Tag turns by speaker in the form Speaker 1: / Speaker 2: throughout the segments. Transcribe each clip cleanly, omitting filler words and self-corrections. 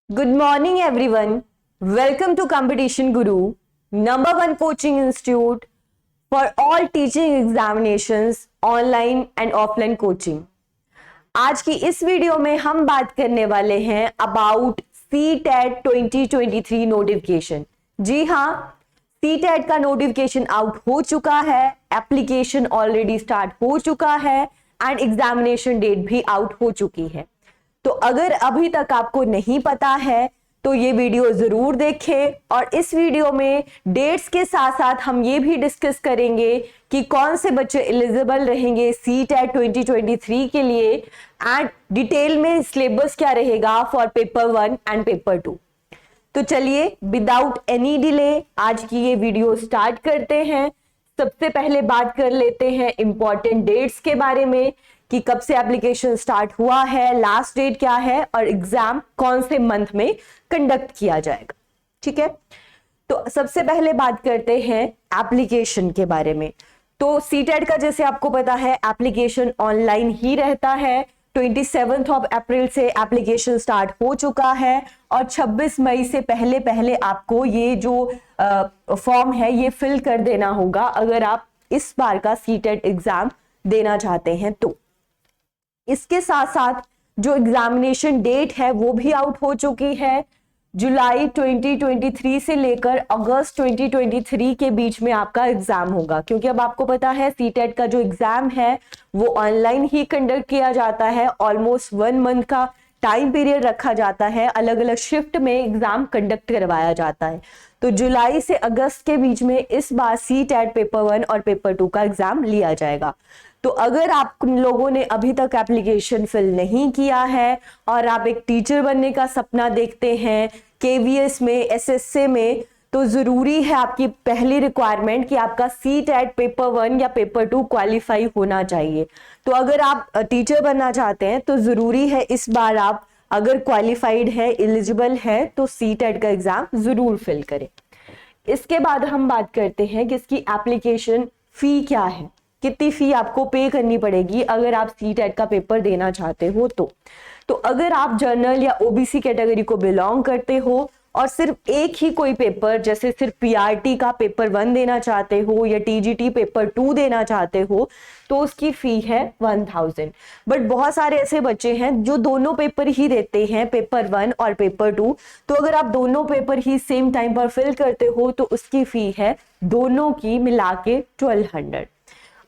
Speaker 1: Good morning, everyone. Welcome to Competition Guru, number one coaching institute for all teaching examinations, online and offline coaching. आज की इस video में हम बात करने वाले हैं अबाउट CTET 2023 नोटिफिकेशन। जी हाँ, CTET का नोटिफिकेशन आउट हो चुका है, एप्लीकेशन ऑलरेडी स्टार्ट हो चुका है एंड एग्जामिनेशन डेट भी आउट हो चुकी है। तो अगर अभी तक आपको नहीं पता है तो ये वीडियो जरूर देखें, और इस वीडियो में डेट्स के साथ साथ हम ये भी डिस्कस करेंगे कि कौन से बच्चे एलिजिबल रहेंगे CTET 2023 के लिए एंड डिटेल में सिलेबस क्या रहेगा फॉर पेपर 1 एंड पेपर 2। तो चलिए विदाउट एनी डिले आज की ये वीडियो स्टार्ट करते हैं। सबसे पहले बात कर लेते हैं इंपॉर्टेंट डेट्स के बारे में कि कब से एप्लीकेशन स्टार्ट हुआ है, लास्ट डेट क्या है और एग्जाम कौन से मंथ में कंडक्ट किया जाएगा। ठीक है, तो सबसे पहले बात करते हैं एप्लीकेशन के बारे में। तो CTET का जैसे आपको पता है एप्लीकेशन ऑनलाइन ही रहता है। 27 अप्रैल से एप्लीकेशन स्टार्ट हो चुका है और 26 मई से पहले पहले आपको ये जो फॉर्म है ये फिल कर देना होगा अगर आप इस बार का CTET एग्जाम देना चाहते हैं। तो इसके साथ साथ जो एग्जामिनेशन डेट है वो भी आउट हो चुकी है। जुलाई 2023 से लेकर अगस्त 2023 के बीच में आपका एग्जाम होगा, क्योंकि अब आपको पता है CTET का जो एग्जाम है वो ऑनलाइन ही कंडक्ट किया जाता है। ऑलमोस्ट 1 मंथ का टाइम पीरियड रखा जाता है, अलग अलग शिफ्ट में एग्जाम कंडक्ट करवाया जाता है। तो जुलाई से अगस्त के बीच में इस बार CTET पेपर 1 और पेपर 2 का एग्जाम लिया जाएगा। तो अगर आप लोगों ने अभी तक एप्लीकेशन फिल नहीं किया है और आप एक टीचर बनने का सपना देखते हैं KVS में, SSA में, तो जरूरी है आपकी पहली रिक्वायरमेंट कि आपका CTET पेपर 1 या पेपर 2 क्वालिफाई होना चाहिए। तो अगर आप टीचर बनना चाहते हैं तो जरूरी है इस बार आप अगर क्वालिफाइड है, एलिजिबल है, तो CTET का एग्जाम जरूर फिल करें। इसके बाद हम बात करते हैं कि इसकी एप्लीकेशन फी क्या है, कितनी फी आपको पे करनी पड़ेगी अगर आप CTET का पेपर देना चाहते हो। तो अगर आप जनरल या OBC कैटेगरी को बिलोंग करते हो और सिर्फ एक ही कोई पेपर जैसे सिर्फ PRT का पेपर 1 देना चाहते हो या TGT पेपर 2 देना चाहते हो तो उसकी फी है 1000। बट बहुत सारे ऐसे बच्चे हैं जो दोनों पेपर ही देते हैं, पेपर 1 और पेपर 2। तो अगर आप दोनों पेपर ही सेम टाइम पर फिल करते हो तो उसकी फी है दोनों की मिला के 1200।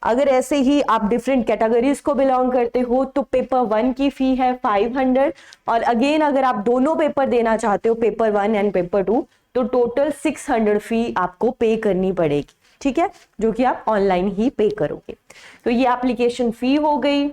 Speaker 1: अगर ऐसे ही आप डिफरेंट कैटेगरीज को बिलोंग करते हो तो पेपर 1 की फी है 500, और अगेन अगर आप दोनों पेपर देना चाहते हो पेपर 1 एंड पेपर 2 तो टोटल 600 फी आपको पे करनी पड़ेगी। ठीक है, जो कि आप ऑनलाइन ही पे करोगे। तो ये एप्लीकेशन फी हो गई।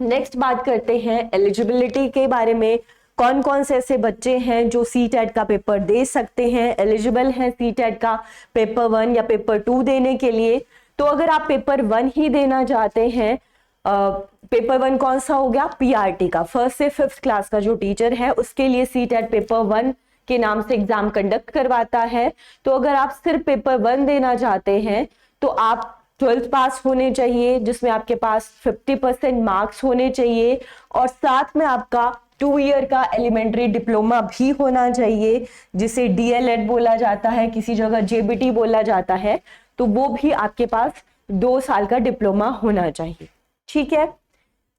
Speaker 1: नेक्स्ट बात करते हैं एलिजिबिलिटी के बारे में। कौन कौन से ऐसे बच्चे हैं जो CTET का पेपर दे सकते हैं, एलिजिबल हैं CTET का पेपर 1 या पेपर 2 देने के लिए। तो अगर आप पेपर 1 ही देना चाहते हैं, पेपर 1 कौन सा हो गया, PRT का, 1st से 5th क्लास का जो टीचर है उसके लिए CTET पेपर 1 के नाम से एग्जाम कंडक्ट करवाता है। तो अगर आप सिर्फ पेपर 1 देना चाहते हैं तो आप 12th पास होने चाहिए, जिसमें आपके पास 50% मार्क्स होने चाहिए, और साथ में आपका 2 ईयर का एलिमेंट्री डिप्लोमा भी होना चाहिए, जिसे DLED बोला जाता है, किसी जगह JBT बोला जाता है। तो वो भी आपके पास 2 साल का डिप्लोमा होना चाहिए। ठीक है,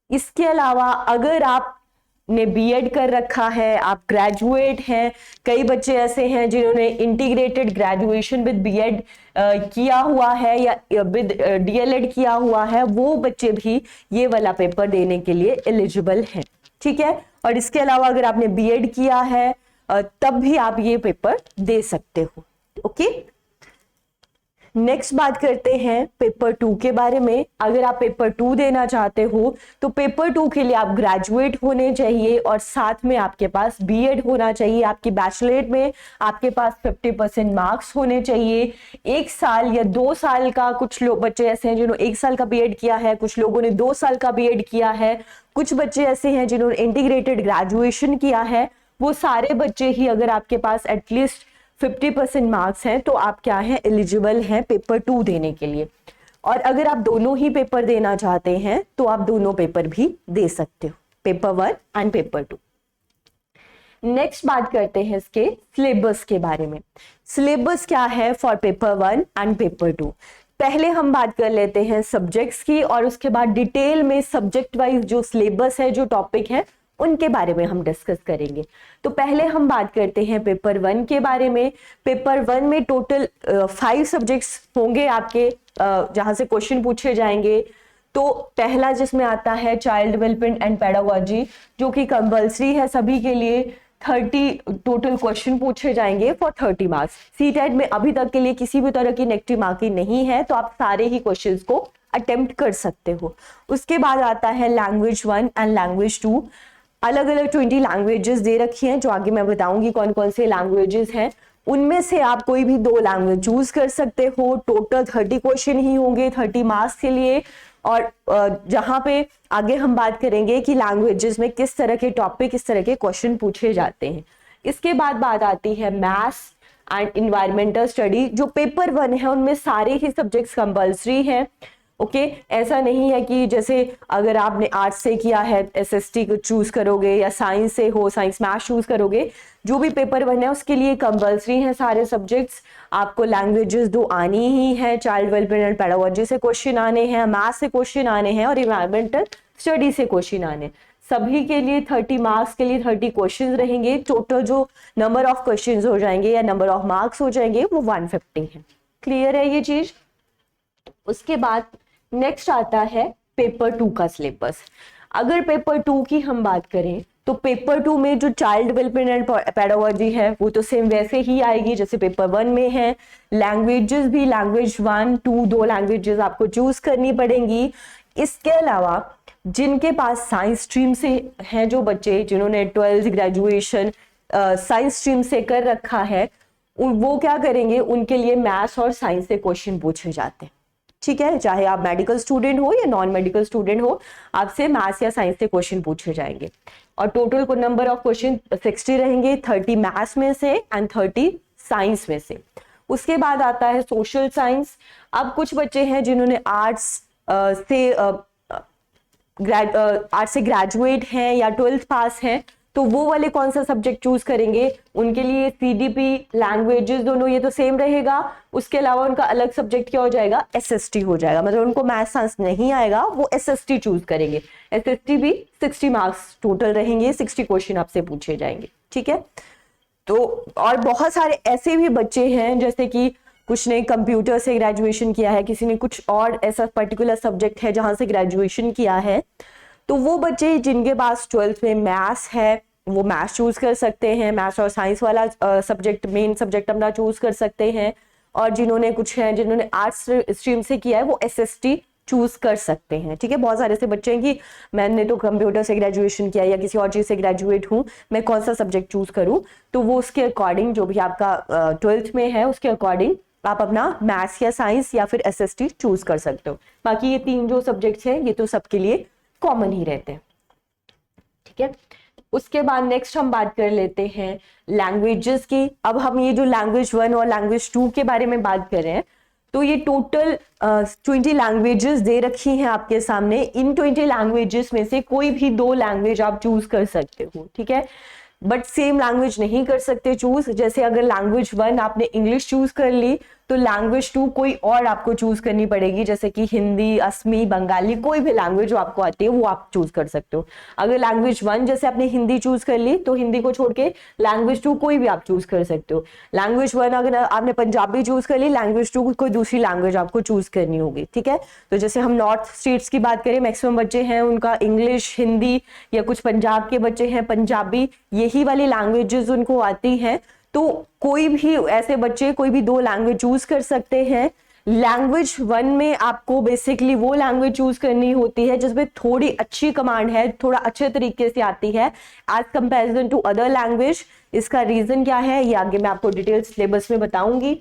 Speaker 1: इसके अलावा अगर आपने BEd कर रखा है, आप ग्रेजुएट हैं, कई बच्चे ऐसे हैं जिन्होंने इंटीग्रेटेड ग्रेजुएशन विद BEd किया हुआ है या विद DLED किया हुआ है, वो बच्चे भी ये वाला पेपर देने के लिए एलिजिबल हैं। ठीक है, और इसके अलावा अगर आपने BEd किया है तब भी आप ये पेपर दे सकते हो। ओके, नेक्स्ट बात करते हैं पेपर 2 के बारे में। अगर आप पेपर 2 देना चाहते हो तो पेपर 2 के लिए आप ग्रेजुएट होने चाहिए और साथ में आपके पास BEd होना चाहिए। आपकी बैचलरेट में आपके पास 50% मार्क्स होने चाहिए। 1 साल या 2 साल का, कुछ लोग बच्चे ऐसे हैं जिन्होंने 1 साल का BEd किया है, कुछ लोगों ने 2 साल का BEd किया है, कुछ बच्चे ऐसे हैं जिन्होंने इंटीग्रेटेड ग्रेजुएशन किया है। वो सारे बच्चे ही अगर आपके पास एटलीस्ट 50% मार्क्स हैं तो आप क्या हैं, एलिजिबल हैं पेपर 2 देने के लिए। और अगर आप दोनों ही पेपर देना चाहते हैं तो आप दोनों पेपर भी दे सकते हो, पेपर 1 एंड पेपर 2। नेक्स्ट बात करते हैं इसके सिलेबस के बारे में। सिलेबस क्या है फॉर पेपर 1 एंड पेपर 2। पहले हम बात कर लेते हैं सब्जेक्ट्स की और उसके बाद डिटेल में सब्जेक्ट वाइज जो सिलेबस है, जो टॉपिक है, उनके बारे में हम डिस्कस करेंगे। तो पहले हम बात करते हैं पेपर 1 के बारे में। पेपर 1 में टोटल 5 सब्जेक्ट्स होंगे आपके, जहां से क्वेश्चन पूछे जाएंगे। तो पहला जिसमें आता है चाइल्ड डेवलपमेंट एंड पेडागोजी, जो कि कंपल्सरी है सभी के लिए। 30 टोटल क्वेश्चन पूछे जाएंगे फॉर 30 मार्क्स। सीटेट में अभी तक के लिए किसी भी तरह की नेगेटिव मार्किंग नहीं है, तो आप सारे ही क्वेश्चंस को अटेम्प्ट कर सकते हो। उसके बाद आता है लैंग्वेज 1 एंड लैंग्वेज 2। अलग अलग 20 लैंग्वेजेस दे रखी हैं, जो आगे मैं बताऊंगी कौन कौन से लैंग्वेजेस हैं। उनमें से आप कोई भी 2 लैंग्वेज चूज कर सकते हो। टोटल 30 क्वेश्चन ही होंगे 30 मार्क्स के लिए। और जहां पे आगे हम बात करेंगे कि लैंग्वेजेस में किस तरह के टॉपिक, किस तरह के क्वेश्चन पूछे जाते हैं। इसके बाद बात आती है मैथ्स एंड इन्वायरमेंटल स्टडी। जो पेपर 1 है उनमें सारे ही सब्जेक्ट्स कंपल्सरी हैं। ओके, ऐसा नहीं है कि जैसे अगर आपने आर्ट्स से किया है एसएसटी को चूज करोगे, या साइंस से हो साइंस मैथ्स चूज करोगे। जो भी पेपर 1 है उसके लिए कंपल्सरी है सारे सब्जेक्ट्स। आपको लैंग्वेजेस 2 आनी ही है, चाइल्ड डेवलपमेंट एंड पेडागोजी से क्वेश्चन आने हैं, मैथ्स से क्वेश्चन आने हैं और इन्वायरमेंटल स्टडी से क्वेश्चन आने। सभी के लिए 30 मार्क्स के लिए 30 क्वेश्चन रहेंगे। टोटल जो नंबर ऑफ क्वेश्चन हो जाएंगे या नंबर ऑफ मार्क्स हो जाएंगे वो 150 है। क्लियर है ये चीज? उसके बाद नेक्स्ट आता है पेपर 2 का सिलेबस। अगर पेपर 2 की हम बात करें तो पेपर 2 में जो चाइल्ड डेवलपमेंट एंड पेडागोजी है वो तो सेम वैसे ही आएगी जैसे पेपर 1 में है। लैंग्वेजेस भी लैंग्वेज 1, 2 2 लैंग्वेजेस आपको चूज करनी पड़ेंगी। इसके अलावा जिनके पास साइंस स्ट्रीम से हैं, जो बच्चे जिन्होंने 12th ग्रेजुएशन साइंस स्ट्रीम से कर रखा है, वो क्या करेंगे, उनके लिए मैथ्स और साइंस से क्वेश्चन पूछे जाते हैं। ठीक है, चाहे आप मेडिकल स्टूडेंट हो या नॉन मेडिकल स्टूडेंट हो, आपसे मैथ्स या साइंस से क्वेश्चन पूछे जाएंगे। और टोटल को नंबर ऑफ क्वेश्चन 60 रहेंगे, 30 मैथ्स में से एंड 30 साइंस में से। उसके बाद आता है सोशल साइंस। अब कुछ बच्चे हैं जिन्होंने आर्ट्स से ग्रेजुएट हैं या 12th पास हैं, तो वो वाले कौन सा सब्जेक्ट चूज करेंगे? उनके लिए सीडीपी, लैंग्वेजेस दोनों ये तो सेम रहेगा। उसके अलावा उनका अलग सब्जेक्ट क्या हो जाएगा? एसएसटी हो जाएगा। मतलब उनको मैथ साइंस नहीं आएगा, वो एसएसटी चूज करेंगे। एसएसटी भी 60 मार्क्स टोटल रहेंगे, 60 क्वेश्चन आपसे पूछे जाएंगे। ठीक है, तो और बहुत सारे ऐसे भी बच्चे हैं जैसे कि कुछ ने कंप्यूटर से ग्रेजुएशन किया है, किसी ने कुछ और ऐसा पर्टिकुलर सब्जेक्ट है जहां से ग्रेजुएशन किया है। तो वो बच्चे जिनके पास 12th में मैथ्स है वो मैथ्स चूज कर सकते हैं, मैथ्स और साइंस वाला सब्जेक्ट मेन सब्जेक्ट अपना चूज कर सकते हैं। और जिन्होंने जिन्होंने आर्ट्स स्ट्रीम से किया है वो एसएसटी चूज कर सकते हैं। ठीक है, बहुत सारे ऐसे बच्चे हैं कि मैंने तो कंप्यूटर से ग्रेजुएशन किया या किसी और चीज से ग्रेजुएट हूँ, मैं कौन सा सब्जेक्ट चूज करूँ? तो वो उसके अकॉर्डिंग, जो भी आपका 12th में है उसके अकॉर्डिंग आप अपना मैथ्स या साइंस या फिर एसएसटी चूज कर सकते हो। बाकी ये 3 जो सब्जेक्ट्स हैं ये तो सबके लिए कॉमन ही रहते हैं। ठीक है, उसके बाद नेक्स्ट हम बात कर लेते हैं लैंग्वेजेस की। अब हम ये जो लैंग्वेज 1 और लैंग्वेज 2 के बारे में बात कर रहे हैं, तो ये टोटल 20 लैंग्वेजेस दे रखी हैं आपके सामने। इन 20 लैंग्वेजेस में से कोई भी 2 लैंग्वेज आप चूज कर सकते हो। ठीक है, बट सेम लैंग्वेज नहीं कर सकते चूज। जैसे अगर लैंग्वेज 1 आपने इंग्लिश चूज कर ली तो लैंग्वेज 2 कोई और आपको चूज करनी पड़ेगी, जैसे कि हिंदी, असमी, बंगाली, कोई भी लैंग्वेज जो आपको आती है वो आप चूज कर सकते हो। अगर लैंग्वेज 1 जैसे आपने हिंदी चूज कर ली तो हिंदी को छोड़ के लैंग्वेज 2 कोई भी आप चूज कर सकते हो। लैंग्वेज 1 अगर आपने पंजाबी चूज कर ली, लैंग्वेज 2 कोई दूसरी लैंग्वेज आपको चूज करनी होगी। ठीक है, तो जैसे हम नॉर्थ स्टेट्स की बात करें, मैक्सिमम बच्चे हैं उनका इंग्लिश, हिंदी, या कुछ पंजाब के बच्चे हैं पंजाबी, यही वाली लैंग्वेजेस उनको आती हैं। तो कोई भी ऐसे बच्चे कोई भी 2 लैंग्वेज चूज कर सकते हैं। लैंग्वेज 1 में आपको बेसिकली वो लैंग्वेज चूज करनी होती है जिसमें थोड़ी अच्छी कमांड है, थोड़ा अच्छे तरीके से आती है as comparison to other language. इसका रीजन क्या है ये आगे मैं आपको डिटेल सिलेबस में बताऊंगी।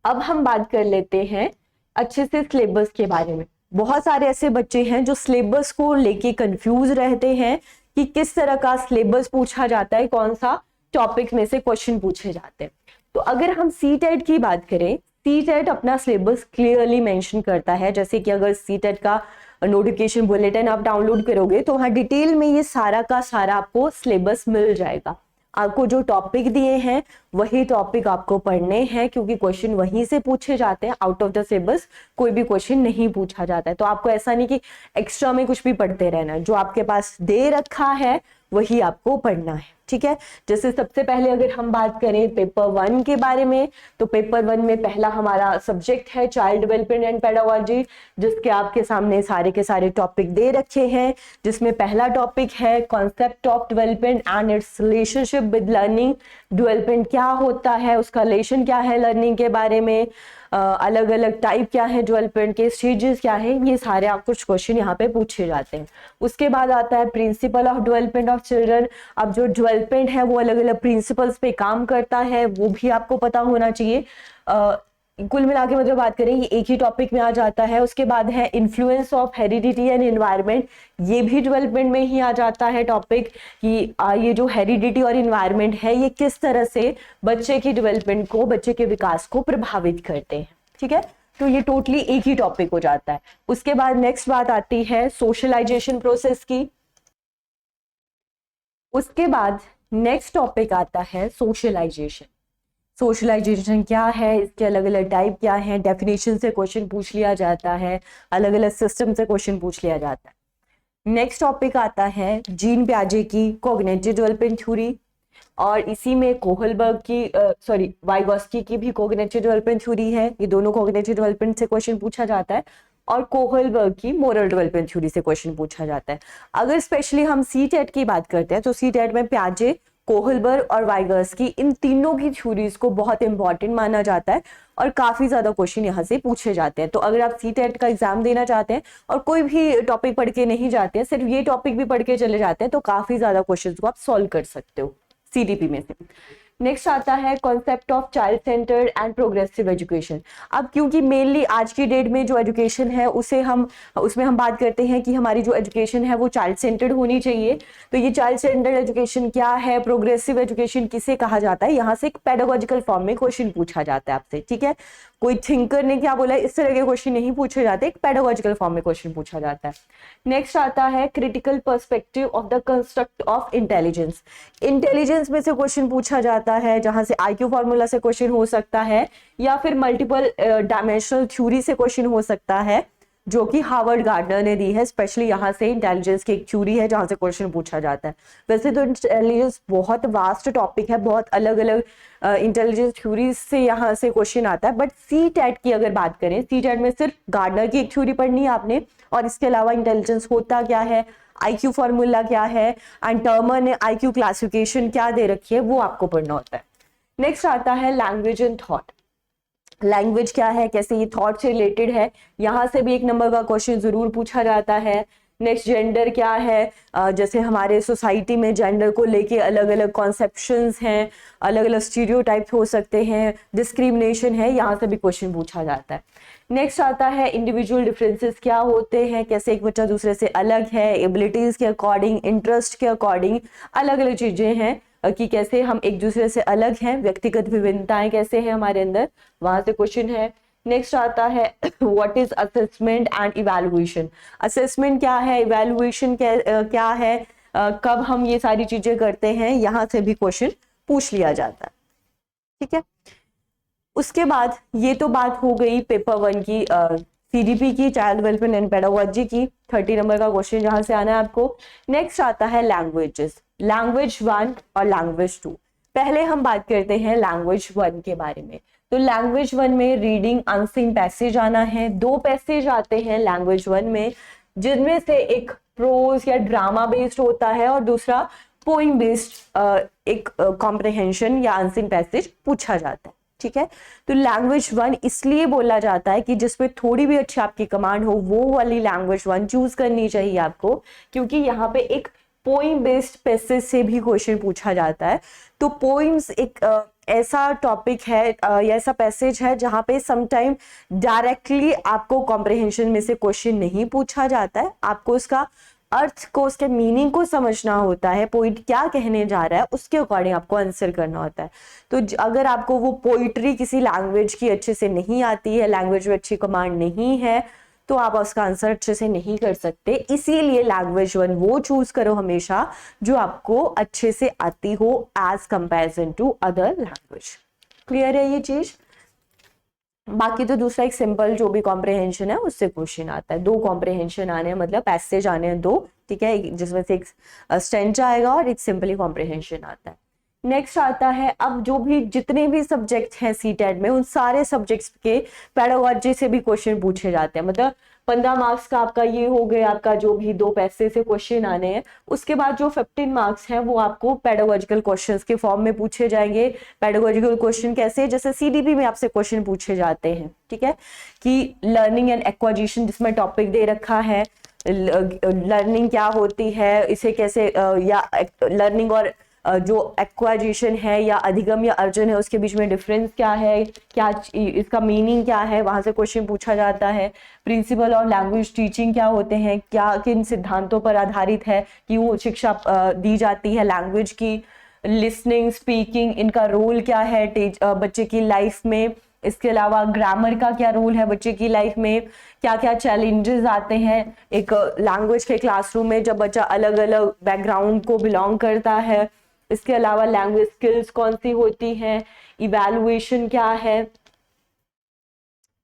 Speaker 1: अब हम बात कर लेते हैं अच्छे से सिलेबस के बारे में। बहुत सारे ऐसे बच्चे हैं जो सिलेबस को लेके कंफ्यूज रहते हैं कि किस तरह का सिलेबस पूछा जाता है, कौन सा टॉपिक में से क्वेश्चन पूछे जाते हैं। तो अगर हम सीटेट की बात करें, सीटेट अपना सिलेबस क्लियरली मेंशन करता है। जैसे कि अगर सीटेट का नोटिफिकेशन बुलेटिन आप डाउनलोड करोगे तो वहाँ डिटेल में ये सारा का सारा आपको सिलेबस मिल जाएगा। आपको जो टॉपिक दिए हैं वही टॉपिक आपको पढ़ने हैं, क्योंकि क्वेश्चन वहीं से पूछे जाते हैं, आउट ऑफ द सिलेबस कोई भी क्वेश्चन नहीं पूछा जाता है। तो आपको ऐसा नहीं कि एक्स्ट्रा में कुछ भी पढ़ते रहना है, जो आपके पास दे रखा है वही आपको पढ़ना है, ठीक है। जैसे सबसे पहले अगर हम बात करें पेपर 1 के बारे में, तो पेपर 1 में पहला हमारा सब्जेक्ट है चाइल्ड डेवलपमेंट एंड पेडागोजी, जिसके आपके सामने सारे के सारे टॉपिक दे रखे हैं। जिसमें पहला टॉपिक है concept of development and it's relationship with learning. Development क्या होता है, उसका रिलेशन क्या है लर्निंग के बारे में, अलग अलग टाइप क्या है डेवलपमेंट के, स्टेजेस क्या है, ये सारे आप कुछ क्वेश्चन यहाँ पे पूछे जाते हैं। उसके बाद आता है principle of development of children. अब जो डेवलपमेंट है वो अलग अलग प्रिंसिपल्स पे काम करता है, वो भी आपको पता होना चाहिए। कुल मिला के मतलब बात करें ये एक ही टॉपिक में आ जाता है। उसके बाद है influence of heredity and environment, ये भी डेवलपमेंट में ही आ जाता है टॉपिक कि ये जो हेरिडिटी और एनवायरनमेंट है ये किस तरह से बच्चे की डेवलपमेंट को, बच्चे के विकास को प्रभावित करते हैं, ठीक है। तो ये टोटली एक ही टॉपिक हो जाता है। उसके बाद नेक्स्ट बात आती है सोशलाइजेशन प्रोसेस की। उसके बाद नेक्स्ट टॉपिक आता है सोशलाइजेशन। सोशलाइजेशन क्या है, इसके अलग अलग टाइप क्या है, डेफिनेशन से क्वेश्चन पूछ लिया जाता है, अलग अलग सिस्टम से क्वेश्चन पूछ लिया जाता है। नेक्स्ट टॉपिक आता है जीन पियाजे की कॉग्निटिव डेवलपमेंट थ्योरी, और इसी में कोहलबर्ग की वाइगोस्की की भी कॉग्निटिव डेवलपमेंट थ्योरी है। ये दोनों कॉग्निटिव डेवलपमेंट से क्वेश्चन पूछा जाता है, और कोहलबर्ग की मोरल डेवलपमेंट थ्योरी से क्वेश्चन पूछा जाता है। अगर स्पेशली हम सीटेट की बात करते हैं तो सीटेट में पियाजे, कोहलबर्ग और वाइगोस्की, इन तीनों की थ्योरीज को बहुत इंपॉर्टेंट माना जाता है और काफी ज्यादा क्वेश्चन यहाँ से पूछे जाते हैं। तो अगर आप सीटेट का एग्जाम देना चाहते हैं और कोई भी टॉपिक पढ़ के नहीं जाते हैं, सिर्फ ये टॉपिक भी पढ़ के चले जाते हैं, तो काफी ज्यादा क्वेश्चन को आप सॉल्व कर सकते हो सीटीपी में से। नेक्स्ट आता है concept of child centred and progressive education. अब क्योंकि मेनली आज की डेट में जो एजुकेशन है उसमें हम बात करते हैं कि हमारी जो एजुकेशन है वो चाइल्ड सेंटर्ड होनी चाहिए। तो ये चाइल्ड सेंटर्ड एजुकेशन क्या है, प्रोग्रेसिव एजुकेशन किसे कहा जाता है, यहाँ से एक पेडागोजिकल फॉर्म में क्वेश्चन पूछा जाता है आपसे, ठीक है। कोई थिंकर ने क्या बोला, इस तरह के क्वेश्चन नहीं पूछे जाते, एक पेडागोजिकल फॉर्म में क्वेश्चन पूछा जाता है। नेक्स्ट आता है critical perspective of the construct of intelligence. Intelligence में से क्वेश्चन पूछा जाता है, जहां से आईक्यू फॉर्मूला से क्वेश्चन हो सकता है, या फिर मल्टीपल डायमेंशनल थ्योरी से क्वेश्चन हो सकता है, जो कि हार्वर्ड गार्डनर ने दी है। स्पेशली यहाँ से इंटेलिजेंस की एक थ्योरी है जहां से क्वेश्चन पूछा जाता है। वैसे तो इंटेलिजेंस बहुत वास्ट टॉपिक है, बहुत अलग अलग इंटेलिजेंस थ्योरीज से यहाँ से क्वेश्चन आता है, बट सीटेट की अगर बात करें, सीटेट में सिर्फ गार्डनर की एक थ्योरी पढ़नी है आपने, और इसके अलावा इंटेलिजेंस होता क्या है, आईक्यू फॉर्मूला क्या है, एंड टर्मर ने आईक्यू क्लासिफिकेशन क्या दे रखी है, वो आपको पढ़ना होता है। नेक्स्ट आता है लैंग्वेज एंड थॉट। लैंग्वेज क्या है, कैसे ये थॉट से रिलेटेड है, यहाँ से भी एक नंबर का क्वेश्चन जरूर पूछा जाता है। नेक्स्ट जेंडर क्या है, जैसे हमारे सोसाइटी में जेंडर को लेके अलग अलग कॉन्सेप्शंस हैं, अलग अलग स्टीरियोटाइप हो सकते हैं, डिस्क्रिमिनेशन है, यहाँ से भी क्वेश्चन पूछा जाता है। नेक्स्ट आता है इंडिविजुअल डिफरेंसेस क्या होते हैं, कैसे एक बच्चा दूसरे से अलग है, एबिलिटीज के अकॉर्डिंग, इंटरेस्ट के अकॉर्डिंग अलग अलग चीजें हैं कि कैसे हम एक दूसरे से अलग हैं, व्यक्तिगत विभिन्नताएं कैसे हैं हमारे अंदर, वहां से क्वेश्चन है। नेक्स्ट आता है what is assessment and evaluation. Assessment क्या है, इवैल्यूएशन क्या है, कब हम ये सारी चीजें करते हैं, यहाँ से भी क्वेश्चन पूछ लिया जाता है, ठीक है। उसके बाद ये तो बात हो गई पेपर 1 की, सीडीपी की, चाइल्ड डेवलपमेंट एंड पेडागोजी की, 30 नंबर का क्वेश्चन जहां से आना है आपको। नेक्स्ट आता है लैंग्वेजेस, लैंग्वेज 1 और लैंग्वेज 2। पहले हम बात करते हैं लैंग्वेज 1 के बारे में। तो लैंग्वेज 1 में रीडिंग अनसीन पैसेज आना है, 2 पैसेज आते हैं लैंग्वेज 1 में, जिनमें से एक प्रोज या ड्रामा बेस्ड होता है और दूसरा पोइम बेस्ड एक कॉम्प्रिहेंशन या अनसीन पैसेज पूछा जाता है, ठीक है। तो लैंग्वेज 1 इसलिए बोला जाता है कि जिसमें थोड़ी भी अच्छी आपकी कमांड हो, वो वाली लैंग्वेज 1 चूज करनी चाहिए आपको, क्योंकि यहाँ पे एक पोइम बेस्ड पैसेज से भी क्वेश्चन पूछा जाता है। तो पोइम्स एक ऐसा टॉपिक है या ऐसा पैसेज है जहाँ पे समटाइम डायरेक्टली आपको कॉम्प्रिहेंशन में से क्वेश्चन नहीं पूछा जाता है, आपको उसका अर्थ को, उसके मीनिंग को समझना होता है, पोइट क्या कहने जा रहा है उसके अकॉर्डिंग आपको आंसर करना होता है। तो अगर आपको वो पोइट्री किसी लैंग्वेज की अच्छे से नहीं आती है, लैंग्वेज में अच्छी कमांड नहीं है, तो आप उसका आंसर अच्छे से नहीं कर सकते। इसीलिए लैंग्वेज 1 वो चूज करो हमेशा जो आपको अच्छे से आती हो as comparison to other language. Clear है ये चीज? बाकी तो दूसरा एक सिंपल जो भी कॉम्प्रिहेंशन है उससे क्वेश्चन आता है। 2 कॉम्प्रिहेंशन आने हैं, मतलब पैसेज आने हैं 2, ठीक है, जिसमें से एक स्टेंच आएगा और एक सिंपली कॉम्प्रिहेंशन आता है। नेक्स्ट आता है, अब जो भी जितने भी सब्जेक्ट हैं सीटेट में, उन सारे सब्जेक्ट्स के पेडागोजी से भी क्वेश्चन पूछे जाते हैं। मतलब 15 मार्क्स का आपका ये हो गया, आपका जो भी 2 पैसे से क्वेश्चन आने हैं। उसके बाद जो 15 मार्क्स हैं वो आपको पेडागोजिकल क्वेश्चंस के फॉर्म में पूछे जाएंगे। पेडागोजिकल क्वेश्चन कैसे, जैसे सीडीपी में आपसे क्वेश्चन पूछे जाते हैं, ठीक है, कि लर्निंग एंड एक्वाजिशन, जिसमें टॉपिक दे रखा है लर्निंग क्या होती है, इसे कैसे या लर्निंग और जो एक्वाजिशन है या अधिगम या अर्जन है उसके बीच में डिफरेंस क्या है, क्या इसका मीनिंग क्या है, वहां से क्वेश्चन पूछा जाता है। प्रिंसिपल और लैंग्वेज टीचिंग क्या होते हैं, क्या किन सिद्धांतों पर आधारित है कि वो शिक्षा दी जाती है लैंग्वेज की। लिसनिंग, स्पीकिंग, इनका रोल क्या है बच्चे की लाइफ में। इसके अलावा ग्रामर का क्या रोल है बच्चे की लाइफ में, क्या क्या चैलेंजेस आते हैं एक लैंग्वेज के क्लासरूम में जब बच्चा अलग अलग बैकग्राउंड को बिलोंग करता है। इसके अलावा लैंग्वेज स्किल्स कौन सी होती हैं, इवैल्यूएशन क्या है,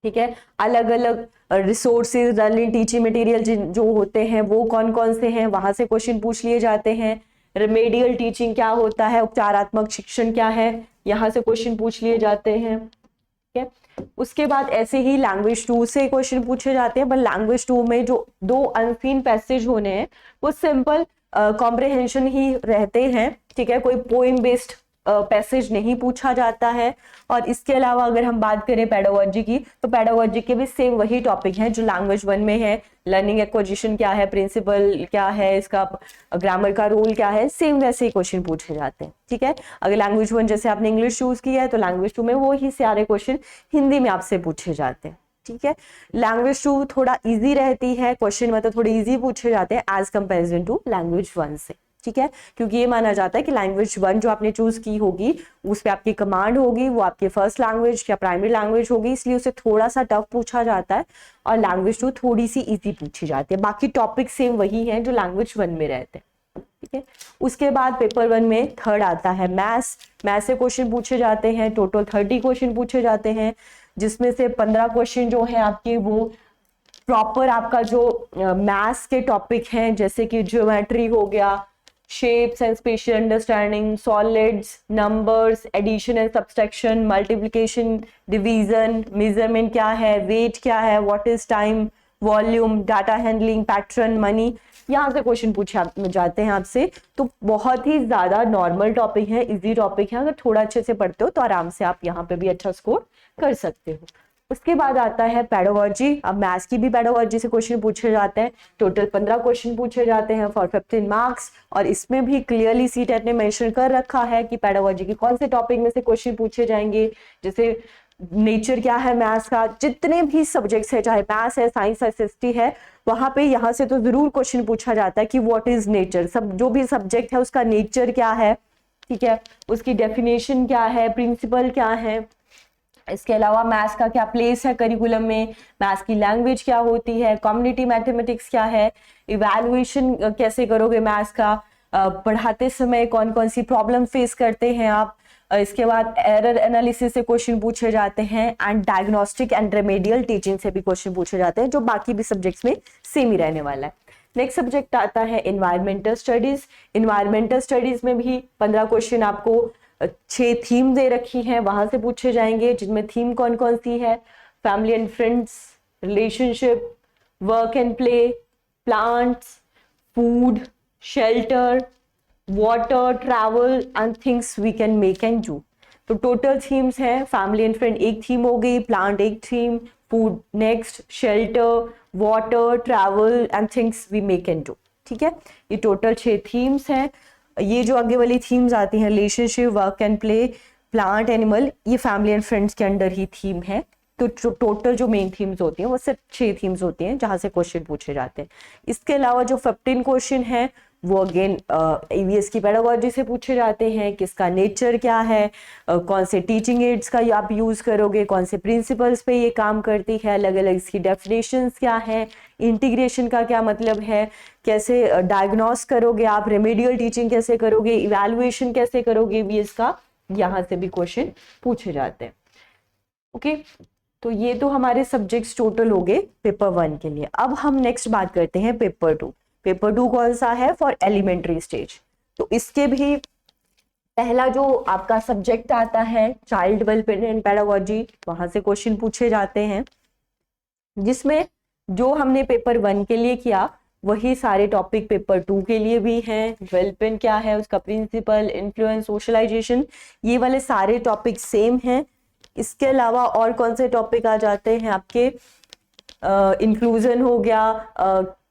Speaker 1: ठीक है, अलग अलग रिसोर्सेज, लर्निंग टीचिंग मटेरियल जो होते हैं वो कौन कौन से हैं, वहां से क्वेश्चन पूछ लिए जाते हैं। रेमेडियल टीचिंग क्या होता है, उपचारात्मक शिक्षण क्या है, यहाँ से क्वेश्चन पूछ लिए जाते हैं, ठीक है। उसके बाद ऐसे ही लैंग्वेज 2 से क्वेश्चन पूछे जाते हैं, पर लैंग्वेज 2 में जो 2 अनसीन पैसेज होने हैं वो सिंपल कॉम्प्रिहेंशन ही रहते हैं, ठीक है, कोई पोइम बेस्ड पैसेज नहीं पूछा जाता है। और इसके अलावा अगर हम बात करें पेडागोजी की, तो पेडागोजी के भी सेम वही टॉपिक हैं जो लैंग्वेज 1 में है। लर्निंग एक्विजिशन क्या है, प्रिंसिपल क्या है, इसका ग्रामर का रोल क्या है, सेम वैसे ही क्वेश्चन पूछे जाते हैं, ठीक है। अगर लैंग्वेज 1 जैसे आपने इंग्लिश चूज किया है तो लैंग्वेज 2 में वो ही सारे क्वेश्चन हिंदी में आपसे पूछे जाते हैं, ठीक है। लैंग्वेज 2 थोड़ा इजी रहती है, क्वेश्चन मतलब थोड़े इजी पूछे जाते हैं एज कंपेरिजन टू लैंग्वेज 1 से, ठीक है, क्योंकि ये माना जाता है कि लैंग्वेज 1 जो आपने चूज की होगी उस पे आपकी कमांड होगी, वो आपकी फर्स्ट लैंग्वेज या प्राइमरी लैंग्वेज होगी, इसलिए उसे थोड़ा सा टफ पूछा जाता है। और लैंग्वेज 2 थोड़ी सी इजी पूछी जाती है, बाकी टॉपिक सेम वही है जो लैंग्वेज 1 में रहते हैं, ठीक है। उसके बाद पेपर 1 में थर्ड आता है मैथ्स। मैथ्स से क्वेश्चन पूछे जाते हैं, टोटल 30 क्वेश्चन पूछे जाते हैं, जिसमें से 15 क्वेश्चन जो है आपके वो प्रॉपर आपका जो मैथ्स के टॉपिक हैं, जैसे कि ज्योमेट्री हो गया, shapes and spatial understanding, solids, numbers, addition and subtraction, multiplication, division, measurement क्या है, वेट क्या है, what is time, volume, data handling, pattern, money, यहाँ से क्वेश्चन पूछे जाते हैं आपसे। तो बहुत ही ज्यादा नॉर्मल टॉपिक है, इजी टॉपिक है, अगर थोड़ा अच्छे से पढ़ते हो तो आराम से आप यहाँ पे भी अच्छा स्कोर कर सकते हो। उसके बाद आता है पेडागोजी। अब मैथ्स की भी पेडागोजी से क्वेश्चन पूछे जाते हैं, टोटल 15 क्वेश्चन पूछे जाते हैं फॉर 15 मार्क्स। और इसमें भी क्लियरली सीटेट ने मेंशन कर रखा है कि पेडागोजी के कौन से टॉपिक में से क्वेश्चन पूछे जाएंगे, जैसे नेचर क्या है मैथ्स का, जितने भी सब्जेक्ट्स है, चाहे मैथ्स है, साइंस है, एसएसटी है, वहां पे यहाँ से तो जरूर क्वेश्चन पूछा जाता है कि व्हाट इज नेचर, सब जो भी सब्जेक्ट है उसका नेचर क्या है, ठीक है, उसकी डेफिनेशन क्या है, प्रिंसिपल क्या है। इसके अलावा मैथ्स का क्या प्लेस है करिकुलम में, मैथ्स की लैंग्वेज क्या होती है, कम्युनिटी मैथमेटिक्स क्या है, इवैल्यूएशन कैसे करोगे मैथ्स का, पढ़ाते समय कौन कौन सी प्रॉब्लम फेस करते हैं आप। इसके बाद एरर एनालिसिस से क्वेश्चन पूछे जाते हैं, and diagnostic and remedial teaching से भी क्वेश्चन पूछे जाते हैं, जो बाकी भी सब्जेक्ट्स में सेम ही रहने वाला है। नेक्स्ट सब्जेक्ट आता है एनवायरमेंटल स्टडीज। एनवायरमेंटल स्टडीज में भी 15 क्वेश्चन आपको 6 थीम दे रखी हैं, वहां से पूछे जाएंगे, जिनमें थीम कौन कौन सी है, family and friends, relationship, work and play, plants, food, shelter, water, travel and things we can make and do. तो टोटल थीम्स हैं, फैमिली एंड फ्रेंड एक थीम हो गई, प्लांट एक theme, food next, shelter, water, travel and things we make and do, ठीक है। ये total 6 themes हैं। ये जो आगे वाली थीम्स आती हैं, relationship, work and play, plant, animal, ये फैमिली एंड फ्रेंड्स के अंडर ही थीम है। तो टोटल जो मेन थीम्स होती हैं वो सिर्फ 6 थीम्स होती हैं जहां से क्वेश्चन पूछे जाते हैं। इसके अलावा जो 15 क्वेश्चन हैं वो अगेन ईवीएस की पेडागोजी से पूछे जाते हैं। किसका नेचर क्या है, कौन से टीचिंग एड्स का आप यूज करोगे, कौन से प्रिंसिपल्स पे ये काम करती है, अलग अलग इसकी डेफिनेशंस क्या है, इंटीग्रेशन का क्या मतलब है, कैसे डायग्नोस करोगे आप, रेमेडियल टीचिंग कैसे करोगे, इवैल्यूएशन कैसे करोगे ईवीएस का, यहाँ से भी क्वेश्चन पूछे जाते हैं। ओके, तो ये तो हमारे सब्जेक्ट्स टोटल हो गए पेपर 1 के लिए। अब हम नेक्स्ट बात करते हैं पेपर 2। पेपर 2 कौन सा है, फॉर एलिमेंट्री स्टेज। तो इसके भी पहला जो आपका सब्जेक्ट आता है चाइल्ड डेवलपमेंट एंड पेडागोजी, वहां से क्वेश्चन पूछे जाते हैं, जिसमें जो हमने पेपर 1 के लिए किया वही सारे टॉपिक पेपर 2 के लिए भी हैं। डेवलपमेंट क्या है, उसका प्रिंसिपल, इन्फ्लुएंस, सोशलाइजेशन, ये वाले सारे टॉपिक सेम हैं। इसके अलावा और कौन से टॉपिक आ जाते हैं आपके, इंक्लूजन हो गया,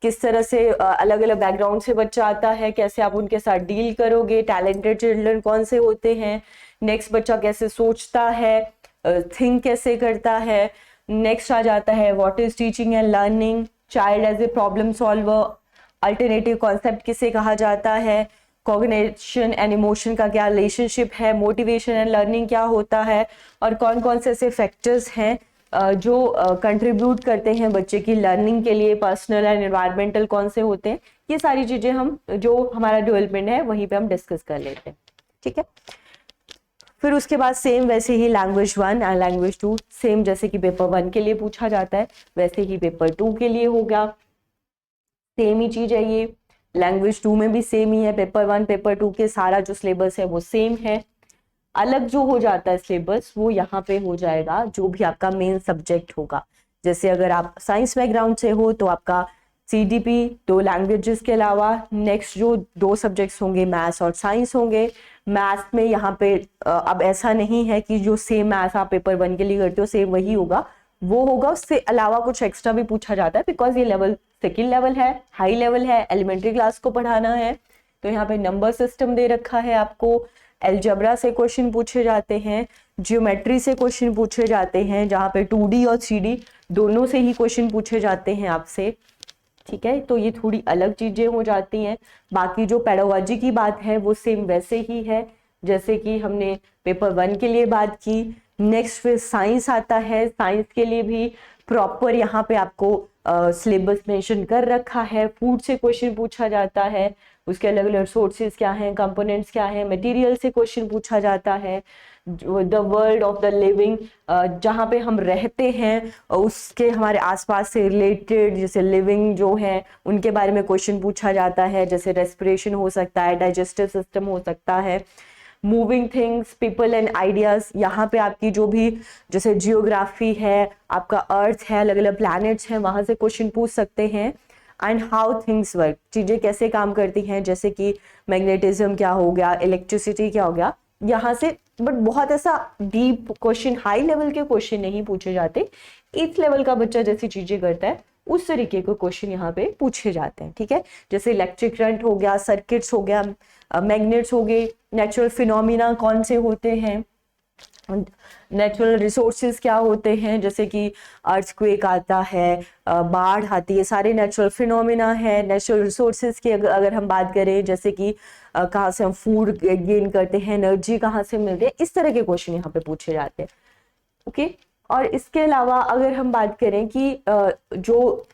Speaker 1: किस तरह से अलग अलग बैकग्राउंड से बच्चा आता है, कैसे आप उनके साथ डील करोगे, टैलेंटेड चिल्ड्रन कौन से होते हैं, नेक्स्ट बच्चा कैसे सोचता है, थिंक कैसे करता है। नेक्स्ट आ जाता है what is teaching and learning, child as a problem solver, alternative concept किसे कहा जाता है, कॉग्निशन एंड इमोशन का क्या रिलेशनशिप है, मोटिवेशन एंड लर्निंग क्या होता है, और कौन कौन से ऐसे फैक्टर्स हैं जो कंट्रीब्यूट करते हैं बच्चे की लर्निंग के लिए, पर्सनल एंड एनवायरमेंटल कौन से होते हैं। ये सारी चीजें हम जो हमारा डेवलपमेंट है वहीं पे हम डिस्कस कर लेते हैं, ठीक है। फिर उसके बाद सेम वैसे ही लैंग्वेज 1 एंड लैंग्वेज 2 सेम जैसे कि पेपर 1 के लिए पूछा जाता है वैसे ही पेपर 2 के लिए होगा। सेम ही चीज है ये, लैंग्वेज 2 में भी सेम ही है, पेपर 1 पेपर 2 के सारा जो सिलेबस है वो सेम है। अलग जो हो जाता है सिलेबस वो यहाँ पे हो जाएगा जो भी आपका मेन सब्जेक्ट होगा। जैसे अगर आप साइंस बैकग्राउंड से हो तो आपका CDP 2 लैंग्वेजेस के अलावा नेक्स्ट जो 2 सब्जेक्ट्स होंगे मैथ्स और साइंस होंगे। मैथ्स में यहाँ पे अब ऐसा नहीं है कि जो सेम मैथ्स आप पेपर 1 के लिए करते हो सेम वही होगा, वो होगा, उससे अलावा कुछ एक्स्ट्रा भी पूछा जाता है बिकॉज ये लेवल सेकेंड लेवल है, हाई लेवल है, एलिमेंट्री क्लास को पढ़ाना है। तो यहाँ पे नंबर सिस्टम दे रखा है आपको, एल्जेब्रा से क्वेश्चन पूछे जाते हैं, जियोमेट्री से क्वेश्चन पूछे जाते हैं, जहाँ पे 2D और 3D दोनों से ही क्वेश्चन पूछे जाते हैं आपसे, ठीक है। तो ये थोड़ी अलग चीजें हो जाती हैं। बाकी जो पेडागोजी की बात है वो सेम वैसे ही है जैसे कि हमने पेपर 1 के लिए बात की। नेक्स्ट फिर साइंस आता है, साइंस के लिए भी प्रॉपर यहाँ पे आपको सिलेबस मेंशन कर रखा है। फूड से क्वेश्चन पूछा जाता है, उसके अलग अलग सोर्सेज क्या हैं, कंपोनेंट्स क्या हैं, मटेरियल से क्वेश्चन पूछा जाता है, the world of the living, जहाँ पे हम रहते हैं उसके हमारे आसपास से रिलेटेड जैसे लिविंग जो है उनके बारे में क्वेश्चन पूछा जाता है, जैसे रेस्पिरेशन हो सकता है, डाइजेस्टिव सिस्टम हो सकता है, moving things, people and ideas. यहाँ पे आपकी जो भी जैसे जियोग्राफी है, आपका अर्थ है, अलग अलग प्लैनेट्स हैं, वहां से क्वेश्चन पूछ सकते हैं। एंड हाउ थिंग्स वर्क, चीजें कैसे काम करती हैं, जैसे कि मैग्नेटिज्म क्या हो गया, इलेक्ट्रिसिटी क्या हो गया, यहाँ से। बट बहुत ऐसा डीप क्वेश्चन, हाई लेवल के क्वेश्चन नहीं पूछे जाते। 8th लेवल का बच्चा जैसी चीजें करता है उस तरीके के क्वेश्चन यहाँ पे पूछे जाते हैं, ठीक है। जैसे इलेक्ट्रिक करंट हो गया, सर्किट्स हो गया, मैग्नेट्स हो गए, नेचुरल फिनोमिना कौन से होते हैं, नेचुरल रिसोर्सेज क्या होते हैं, जैसे कि अर्थक्वेक आता है, बाढ़ आती है, सारे नेचुरल फिनोमिना है। नेचुरल रिसोर्सेज की अगर हम बात करें जैसे कि कहाँ से हम फूड गेन करते हैं, एनर्जी कहाँ से मिलती है, इस तरह के क्वेश्चन यहाँ पे पूछे जाते हैं, ओके। और इसके अलावा अगर हम बात करें कि जो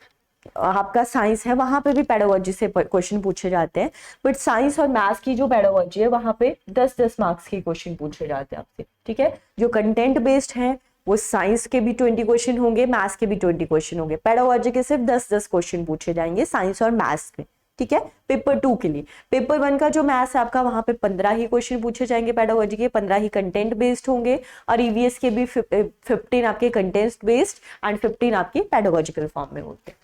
Speaker 1: आपका साइंस है वहां पे भी पेडागोजी से क्वेश्चन पूछे जाते हैं, बट साइंस और मैथ्स की जो पेडागोजी है वहां पे 10-10 मार्क्स के क्वेश्चन पूछे जाते हैं आपसे, ठीक है। जो कंटेंट बेस्ड है वो साइंस के भी 20 क्वेश्चन होंगे, मैथ्स के भी 20 क्वेश्चन होंगे, पेडागोजी के सिर्फ 10-10 क्वेश्चन पूछे जाएंगे साइंस और मैथ्स में, ठीक है। पेपर 2 के लिए, पेपर 1 का जो मैथ्स है आपका वहां पे 15 ही क्वेश्चन पूछे जाएंगे पेडागोजी के, 15 ही कंटेंट बेस्ड होंगे, और ईवीएस के भी 15 आपके कंटेंट बेस्ड एंड 15 आपके पेडागोजिकल फॉर्म में होते हैं।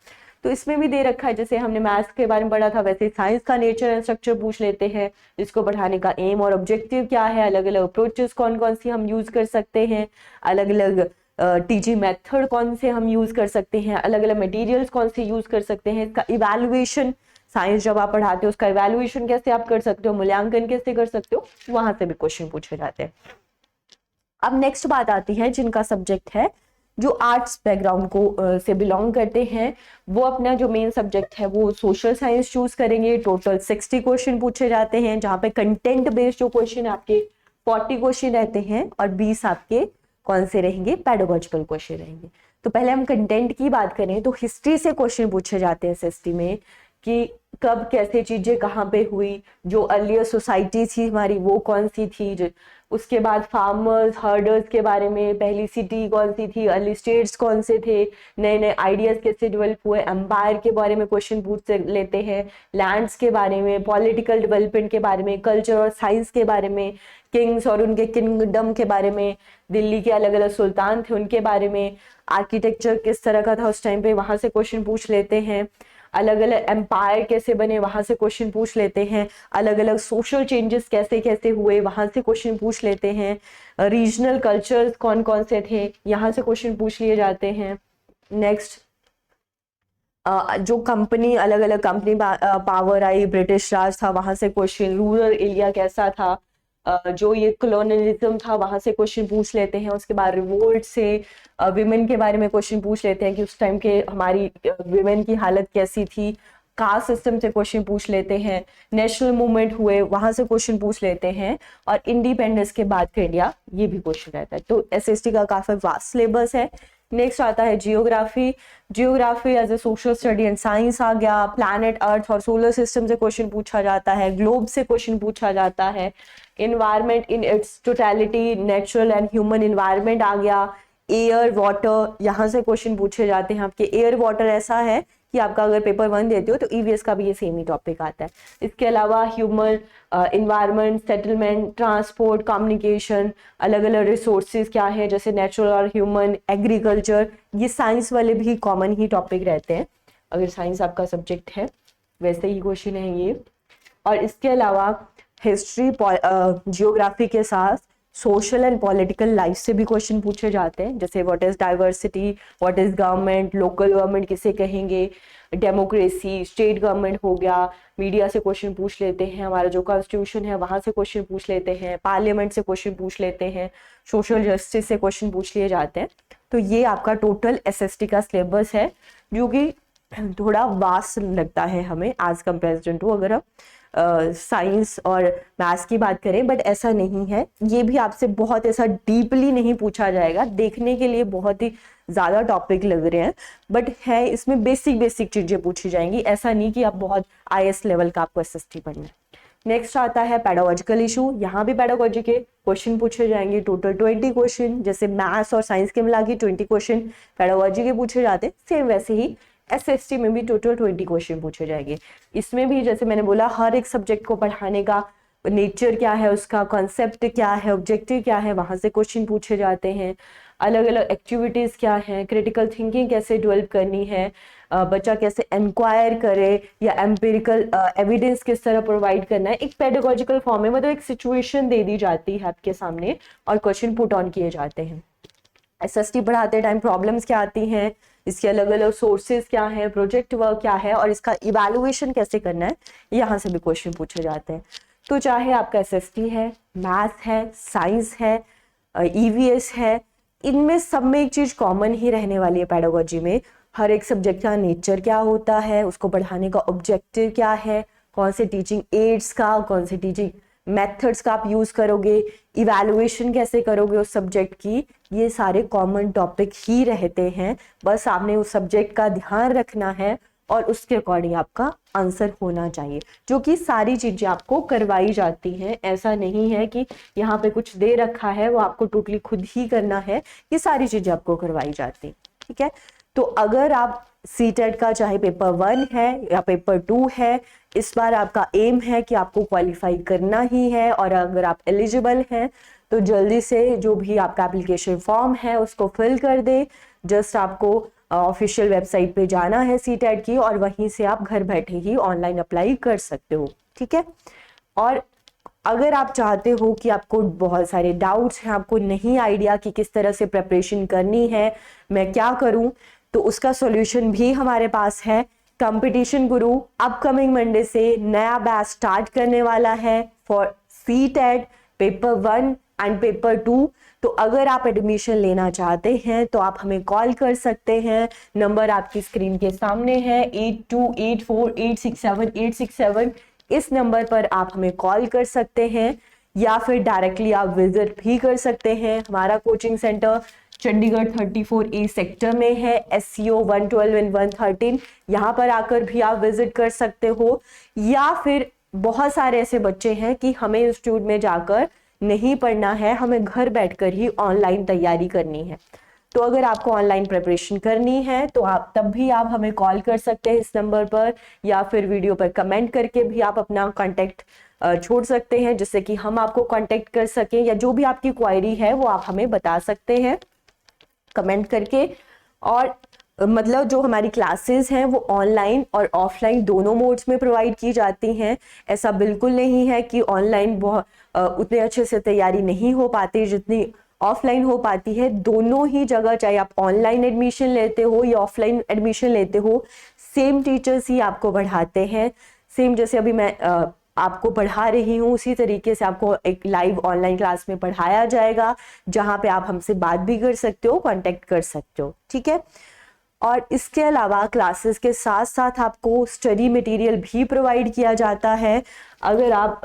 Speaker 1: तो इसमें भी दे रखा है, जैसे हमने मैथ्स के बारे में पढ़ा था वैसे साइंस का नेचर एंड स्ट्रक्चर पूछ लेते हैं, जिसको पढ़ाने का एम और ऑब्जेक्टिव क्या है, अलग अलग अप्रोचेस कौन कौन सी हम यूज कर सकते हैं, अलग अलग टीचिंग मेथड कौन से हम यूज कर सकते हैं, अलग अलग मटेरियल्स कौन से यूज कर सकते हैं, इसका इवैल्यूएशन, साइंस जब आप पढ़ाते हो उसका इवैल्यूएशन कैसे आप कर सकते हो, मूल्यांकन कैसे कर सकते हो, वहां से भी क्वेश्चन पूछे जाते हैं। अब नेक्स्ट बात आती है जिनका सब्जेक्ट है जो आर्ट्स बैकग्राउंड को से बिलोंग करते हैं वो अपना जो मेन सब्जेक्ट है वो सोशल साइंस चूज करेंगे। टोटल 60 क्वेश्चन पूछे जाते हैं, जहाँ पे कंटेंट बेस्ड जो क्वेश्चन आपके 40 क्वेश्चन रहते हैं और 20 आपके कौन से रहेंगे, पेडागोजिकल क्वेश्चन रहेंगे। तो पहले हम कंटेंट की बात करें तो हिस्ट्री से क्वेश्चन पूछे जाते हैं एसएसटी में कि कब कैसे चीजें कहाँ पे हुई, जो अर्लियर सोसाइटी थी हमारी वो कौन सी थी, उसके बाद फार्मर्स हर्डर्स के बारे में, पहली सिटी कौन सी थी, अर्ली स्टेट्स कौन से थे, नए नए आइडियाज कैसे डेवलप हुए, एम्पायर के बारे में क्वेश्चन पूछ लेते हैं, लैंड्स के बारे में, पॉलिटिकल डेवलपमेंट के बारे में, कल्चर और साइंस के बारे में, किंग्स और उनके किंगडम के बारे में, दिल्ली के अलग अलग सुल्तान थे उनके बारे में, आर्किटेक्चर किस तरह का था उस टाइम पे वहां से क्वेश्चन पूछ लेते हैं, अलग अलग एम्पायर कैसे बने वहां से क्वेश्चन पूछ लेते हैं, अलग अलग सोशल चेंजेस कैसे कैसे हुए वहां से क्वेश्चन पूछ लेते हैं, रीजनल कल्चर्स कौन कौन से थे यहाँ से क्वेश्चन पूछ लिए जाते हैं। नेक्स्ट जो कंपनी अलग अलग कंपनी पावर आई, ब्रिटिश राज था वहां से क्वेश्चन, रूरल एरिया कैसा था, जो ये कॉलोनियलिज्म था वहां से क्वेश्चन पूछ लेते हैं। उसके बाद रिवोल्ट से विमेन के बारे में क्वेश्चन पूछ लेते हैं कि उस टाइम के हमारी विमेन की हालत कैसी थी, कास्ट सिस्टम से क्वेश्चन पूछ लेते हैं, नेशनल मूवमेंट हुए वहां से क्वेश्चन पूछ लेते हैं, और इंडिपेंडेंस के बाद का इंडिया ये भी क्वेश्चन रहता है। तो एसएसटी का काफी वास्ट सिलेबस है। नेक्स्ट आता है geography. Geography as a social study and science आ गया। प्लैनेट अर्थ और सोलर सिस्टम से क्वेश्चन पूछा जाता है, ग्लोब से क्वेश्चन पूछा जाता है, environment in its totality, natural and human environment आ गया, एयर वाटर यहाँ से क्वेश्चन पूछे जाते हैं आपके। एयर वाटर ऐसा है कि आपका अगर पेपर 1 देते हो तो ईवीएस का भी ये सेम ही टॉपिक आता है। इसके अलावा human environment, settlement, transport, communication, अलग अलग रिसोर्सेज क्या है जैसे नेचुरल और ह्यूमन, एग्रीकल्चर, ये साइंस वाले भी कॉमन ही टॉपिक रहते हैं अगर साइंस आपका सब्जेक्ट है, वैसे ही क्वेश्चन है ये। और इसके अलावा हिस्ट्री जियोग्राफी के साथ सोशल एंड पॉलिटिकल लाइफ से भी क्वेश्चन पूछे जाते हैं, जैसे what is diversity, what is government, local government किसे कहेंगे, डेमोक्रेसी, स्टेट गवर्नमेंट हो गया, मीडिया से क्वेश्चन पूछ लेते हैं, हमारा जो कॉन्स्टिट्यूशन है वहां से क्वेश्चन पूछ लेते हैं, पार्लियामेंट से क्वेश्चन पूछ लेते हैं, सोशल जस्टिस से क्वेश्चन पूछ लिए जाते हैं। तो ये आपका टोटल एसएसटी का सिलेबस है, जो कि थोड़ा वास्ट लगता है हमें एज कंपेरिजन टू अगर हम साइंस और मैथ्स की बात करें, बट ऐसा नहीं है। ये भी आपसे बहुत ऐसा डीपली नहीं पूछा जाएगा, देखने के लिए बहुत ही ज्यादा टॉपिक लग रहे हैं, बट है इसमें बेसिक बेसिक चीजें पूछी जाएंगी, ऐसा नहीं कि आप बहुत आईएएस लेवल का आपको एसएसटी पढ़ना है। नेक्स्ट आता है पेडागोजिकल इशू। यहाँ भी पेडागोजी के क्वेश्चन पूछे जाएंगे, टोटल 20 क्वेश्चन, जैसे मैथ्स और साइंस के मिला के 20 क्वेश्चन पेडागोजी के पूछे जाते हैं, सेम वैसे ही एसएसटी में भी टोटल 20 क्वेश्चन पूछे जाएंगे। इसमें भी जैसे मैंने बोला हर एक सब्जेक्ट को पढ़ाने का नेचर क्या है, उसका कॉन्सेप्ट क्या है, ऑब्जेक्टिव क्या है, वहां से क्वेश्चन पूछे जाते हैं। अलग अलग एक्टिविटीज क्या है, क्रिटिकल थिंकिंग कैसे डेवलप करनी है, बच्चा कैसे इंक्वायर करे या एम्पिरिकल एविडेंस किस तरह प्रोवाइड करना है, एक पेडागोजिकल फॉर्म में, मतलब एक सिचुएशन दे दी जाती है आपके सामने और क्वेश्चन पुट ऑन किए जाते हैं। एसएसटी पढ़ाते टाइम प्रॉब्लम्स क्या आती हैं, इसके अलग अलग सोर्सेज क्या है, प्रोजेक्ट वर्क क्या है और इसका इवैल्यूएशन कैसे करना है, यहाँ से भी क्वेश्चन पूछे जाते हैं। तो चाहे आपका एसएसटी है, मैथ्स है, साइंस है, ईवीएस है, इनमें सब में एक चीज कॉमन ही रहने वाली है पेडागोजी में, हर एक सब्जेक्ट का नेचर क्या होता है, उसको पढ़ाने का ऑब्जेक्टिव क्या है, कौन से टीचिंग एड्स का, कौन से टीचिंग मेथड्स का आप यूज करोगे, इवैल्यूएशन कैसे करोगे उस सब्जेक्ट की, ये सारे कॉमन टॉपिक ही रहते हैं। बस आपने उस सब्जेक्ट का ध्यान रखना है और उसके अकॉर्डिंग आपका आंसर होना चाहिए, जो कि सारी चीजें आपको करवाई जाती हैं। ऐसा नहीं है कि यहाँ पे कुछ दे रखा है वो आपको टोटली खुद ही करना है, ये सारी चीजें आपको करवाई जाती, ठीक है। तो अगर आप सीटेट का चाहे पेपर 1 है या पेपर 2 है, इस बार आपका एम है कि आपको क्वालिफाई करना ही है, और अगर आप एलिजिबल हैं तो जल्दी से जो भी आपका एप्लीकेशन फॉर्म है उसको फिल कर दे। जस्ट आपको ऑफिशियल वेबसाइट पे जाना है सीटेट की, और वहीं से आप घर बैठे ही ऑनलाइन अप्लाई कर सकते हो, ठीक है। और अगर आप चाहते हो कि आपको बहुत सारे डाउट्स हैं, आपको नहीं आइडिया कि किस तरह से प्रिपरेशन करनी है, मैं क्या करूं, तो उसका सॉल्यूशन भी हमारे पास है। कंपटीशन गुरु अपकमिंग मंडे से नया बैच स्टार्ट करने वाला है for CTET paper 1 and paper 2। तो अगर आप एडमिशन लेना चाहते हैं तो आप हमें कॉल कर सकते हैं। नंबर आपकी स्क्रीन के सामने है 8284867867। इस नंबर पर आप हमें कॉल कर सकते हैं या फिर डायरेक्टली आप विजिट भी कर सकते हैं। हमारा coaching centre Chandigarh 34A sector में है, SCO 112 एंड 113। यहाँ पर आकर भी आप विजिट कर सकते हो। या फिर बहुत सारे ऐसे बच्चे हैं कि हमें इंस्टीट्यूट में जाकर नहीं पढ़ना है, हमें घर बैठकर ही ऑनलाइन तैयारी करनी है। तो अगर आपको ऑनलाइन प्रिपरेशन करनी है तो आप तब भी आप हमें कॉल कर सकते हैं इस नंबर पर, या फिर वीडियो पर कमेंट करके भी आप अपना कांटेक्ट छोड़ सकते हैं, जिससे कि हम आपको कांटेक्ट कर सकें, या जो भी आपकी क्वायरी है वो आप हमें बता सकते हैं कमेंट करके। और मतलब जो हमारी क्लासेस हैं वो ऑनलाइन और ऑफलाइन दोनों मोड्स में प्रोवाइड की जाती हैं। ऐसा बिल्कुल नहीं है कि ऑनलाइन बहुत उतने अच्छे से तैयारी नहीं हो पाती जितनी ऑफलाइन हो पाती है। दोनों ही जगह, चाहे आप ऑनलाइन एडमिशन लेते हो या ऑफलाइन एडमिशन लेते हो, सेम टीचर्स ही आपको पढ़ाते हैं। सेम जैसे अभी मैं आपको पढ़ा रही हूँ उसी तरीके से आपको एक लाइव ऑनलाइन क्लास में पढ़ाया जाएगा, जहाँ पे आप हमसे बात भी कर सकते हो, कांटेक्ट कर सकते हो, ठीक है। और इसके अलावा क्लासेस के साथ साथ आपको स्टडी मटेरियल भी प्रोवाइड किया जाता है। अगर आप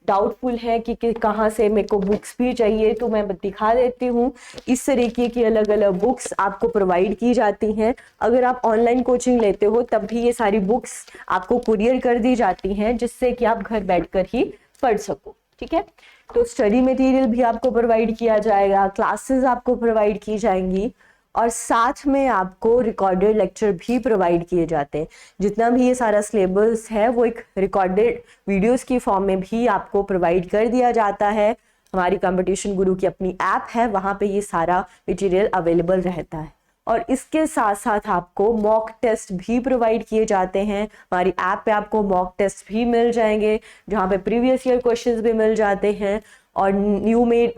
Speaker 1: डाउटफुल है कि कहाँ से मेरे को बुक्स भी चाहिए, तो मैं दिखा देती हूँ। इस तरीके की अलग अलग बुक्स आपको प्रोवाइड की जाती हैं। अगर आप ऑनलाइन कोचिंग लेते हो तब भी ये सारी बुक्स आपको कुरियर कर दी जाती हैं, जिससे कि आप घर बैठकर ही पढ़ सको, ठीक है। तो स्टडी मटेरियल भी आपको प्रोवाइड किया जाएगा, क्लासेस आपको प्रोवाइड की जाएंगी, और साथ में आपको रिकॉर्डेड लेक्चर भी प्रोवाइड किए जाते हैं। जितना भी ये सारा सिलेबस है वो एक रिकॉर्डेड वीडियोस की फॉर्म में भी आपको प्रोवाइड कर दिया जाता है। हमारी कंपटीशन गुरु की अपनी ऐप है, वहाँ पे ये सारा मटेरियल अवेलेबल रहता है। और इसके साथ साथ आपको मॉक टेस्ट भी प्रोवाइड किए जाते हैं। हमारी ऐप पे आपको मॉक टेस्ट भी मिल जाएंगे, जहाँ पे प्रीवियस ईयर क्वेश्चंस भी मिल जाते हैं और न्यू मेड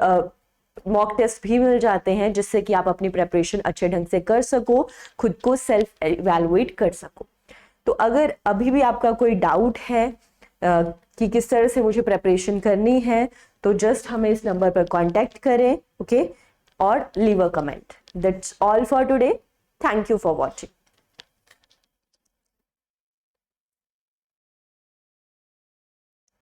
Speaker 1: मॉक टेस्ट भी मिल जाते हैं, जिससे कि आप अपनी प्रेपरेशन अच्छे ढंग से कर सको, खुद को सेल्फ एवेलुएट कर सको। तो अगर अभी भी आपका कोई डाउट है कि किस तरह से मुझे प्रेपरेशन करनी है, तो जस्ट हमें इस नंबर पर कांटेक्ट करें, ओके, और leave a comment. That's all for today. Thank you for watching.